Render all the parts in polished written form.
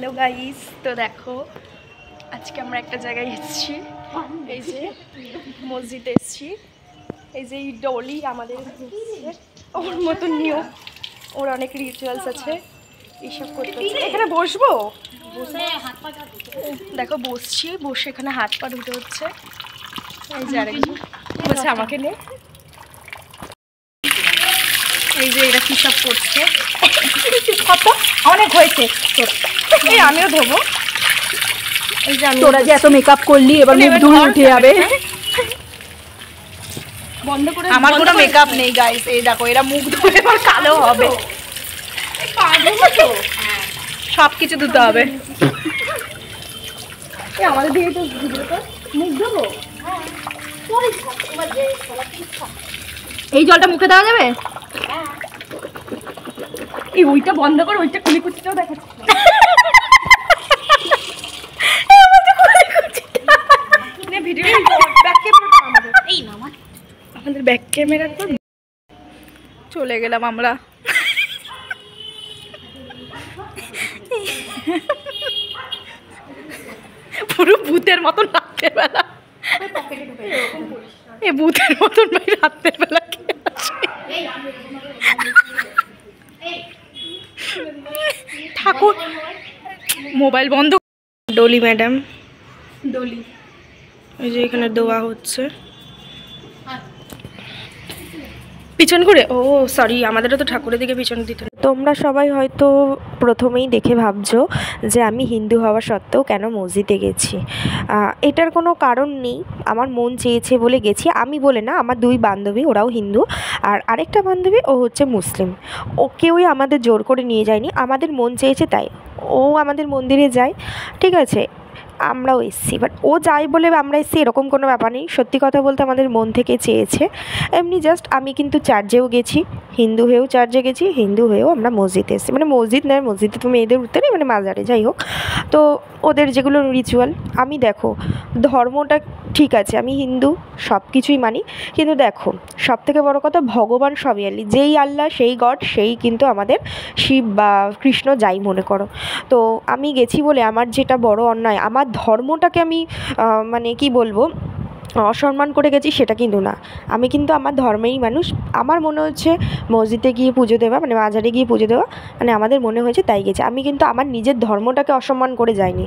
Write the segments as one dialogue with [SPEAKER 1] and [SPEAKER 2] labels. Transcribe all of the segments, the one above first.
[SPEAKER 1] Hello guys, তো দেখো আজকে আমরা একটা জায়গায় এসেছি। এই যে মসজিদে এসেছি। এই যে ডলি আমাদের ওর মতন নিয়ম, ওর অনেক রিচুয়ালস আছে, এইসব করতে হচ্ছে। এখানে বসবো, দেখো বসছি, বসে এখানে হাত পা ধুতে হচ্ছে। এই যে আরেকজন বলছে আমাকে নে। এই যে এরা কি সব করছে, অনেক হয়েছে। এই আমিও ধোবো। এই যে
[SPEAKER 2] তোরা যে এত মেকআপ করলি, এবার মুখ ধুয়ে উঠে যাবে।
[SPEAKER 1] বন্ধ করে,
[SPEAKER 2] আমার কোনো মেকআপ নেই গাইস। এই দেখো এরা মুখ ধুয়ে এবার কালো হবে, সব কিছু ধুতে হবে।
[SPEAKER 1] আমাদের দিকে তো মুখ ধোবো।
[SPEAKER 2] এই জলটা মুখে দেওয়া যাবে?
[SPEAKER 1] এই ওইটা বন্ধ করে, ওইটা কুলি কুচিটাও দেখাচ্ছি। আমাদের ব্যাক ক্যামেরা
[SPEAKER 2] চলে গেলাম আমরা। পুরো ভূতের মতন রাতের বেলা, এ ভূতের মতন ভাই রাতের বেলা ঠাকুর। মোবাইল বন্ধ।
[SPEAKER 1] ডলি ম্যাডাম,
[SPEAKER 2] ডলি
[SPEAKER 1] এই যে এখানে দোয়া হচ্ছে পিছন করে। ও সরি, আমাদেরও তো ঠাকুরের দিকে পিছন দিতে।
[SPEAKER 3] তোমরা সবাই হয়তো প্রথমেই দেখে ভাবছো যে আমি হিন্দু হওয়া সত্ত্বেও কেন মসজিদে গেছি। এটার কোনো কারণ নেই, আমার মন চেয়েছে বলে গেছি। আমি বলে না, আমার দুই বান্ধবী, ওরাও হিন্দু, আর আরেকটা বান্ধবী ও হচ্ছে মুসলিম। ও কেউই আমাদের জোর করে নিয়ে যায়নি, আমাদের মন চেয়েছে তাই। ও আমাদের মন্দিরে যায়, ঠিক আছে, আমরাও এসেছি, বাট ও যাই বলে আমরা এসেছি এরকম কোনো ব্যাপার নেই। সত্যি কথা বলতে আমাদের মন থেকে চেয়েছে এমনি। জাস্ট আমি কিন্তু চার্চেও গেছি, হিন্দু হয়েও চার্চে গেছি, হিন্দু হয়েও আমরা মসজিদে এসেছি। মানে মসজিদ নয়, মসজিদে তো মেয়েদের উঠতে নেই, মানে মাজারে যাই হোক। তো ওদের যেগুলো রিচুয়াল, আমি দেখো ধর্মটা ঠিক আছে, আমি হিন্দু, সব কিছুই মানি, কিন্তু দেখো সবথেকে বড় কথা ভগবান সবই আলি, যেই আল্লাহ সেই গড, সেই কিন্তু আমাদের শিব বা কৃষ্ণ যাই মনে করো। তো আমি গেছি বলে আমার যেটা বড় অন্যায়, আমার ধর্মটাকে আমি মানে কি বলবো, অসম্মান করে গেছি সেটা কিন্তু না। আমি কিন্তু আমার ধর্মেই মানুষ। আমার মনে হচ্ছে মসজিদে গিয়ে পুজো দেওয়া, মানে মাজারে গিয়ে পুজো দেওয়া, মানে আমাদের মনে হয়েছে তাই গেছে। আমি কিন্তু আমার নিজের ধর্মটাকে অসম্মান করে যাইনি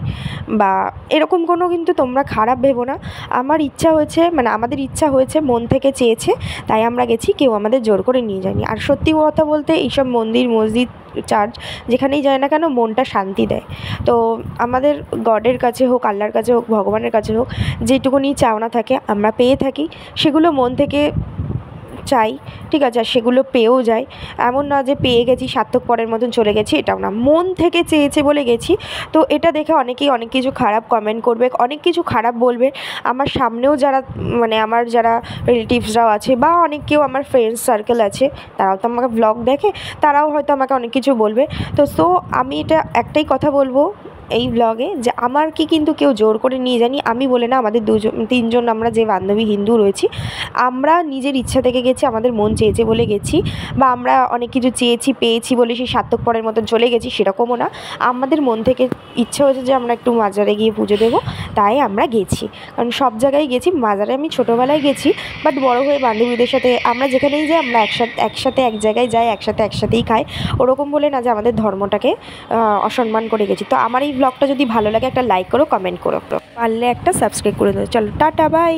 [SPEAKER 3] বা এরকম কোনো, কিন্তু তোমরা খারাপ ভেবো না। আমার ইচ্ছা হয়েছে, মানে আমাদের ইচ্ছা হয়েছে, মন থেকে চেয়েছে, তাই আমরা গেছি, কেউ আমাদের জোর করে নিয়ে যায়নি। আর সত্যি কথা বলতে এইসব মন্দির, মসজিদ, চার্চ যেখানেই যায় না কেন মনটা শান্তি দেয়। তো আমাদের গডের কাছে হোক, আল্লাহর কাছে হোক, ভগবানের কাছে হোক, যেটুকুনি চাওনা থাকে আমরা পেয়ে থাকি, সেগুলো মন থেকে চাই, ঠিক আছে, আর সেগুলো পেয়েও যায়। এমন না যে পেয়ে গেছি সার্থক পরের মতন চলে গেছি, এটাও না, মন থেকে চেয়েছে বলে গেছি। তো এটা দেখে অনেকেই অনেক কিছু খারাপ কমেন্ট করবে, অনেক কিছু খারাপ বলবে। আমার সামনেও যারা, মানে আমার যারা রিলেটিভসরাও আছে বা অনেক কেউ আমার ফ্রেন্ডস সার্কেল আছে, তারাও তো আমাকে ব্লগ দেখে, তারাও হয়তো আমাকে অনেক কিছু বলবে। তো আমি এটা একটাই কথা বলবো এই ব্লগে, যে আমাকে কিন্তু কেউ জোর করে নিয়ে যায়নি। আমি বলে না, আমাদের তিনজন আমরা যে বান্ধবী হিন্দু রয়েছি, আমরা নিজের ইচ্ছা থেকে গেছি, আমাদের মন চেয়েছে বলে গেছি, বা আমরা অনেক কিছু চেয়েছি পেয়েছি বলে সেই সার্থক পরের মতন চলে গেছি, সেরকমও না। আমাদের মন থেকে ইচ্ছা হয়েছে যে আমরা একটু মাজারে গিয়ে পুজো দেবো, তাই আমরা গেছি। কারণ সব জায়গায় গেছি, মাজারে আমি ছোটোবেলায় গেছি, বাট বড় হয়ে বান্ধবীদের সাথে আমরা যেখানেই যাই, আমরা একসাথে এক জায়গায় যাই, একসাথেই খাই, ওরকম বলে না যে আমাদের ধর্মটাকে অসম্মান করে গেছি। তো আমার এই ব্লগটা যদি ভালো লাগে একটা লাইক করো, কমেন্ট করো, পারলে একটা সাবস্ক্রাইব করে দেবো। চলো টাটা, বাই।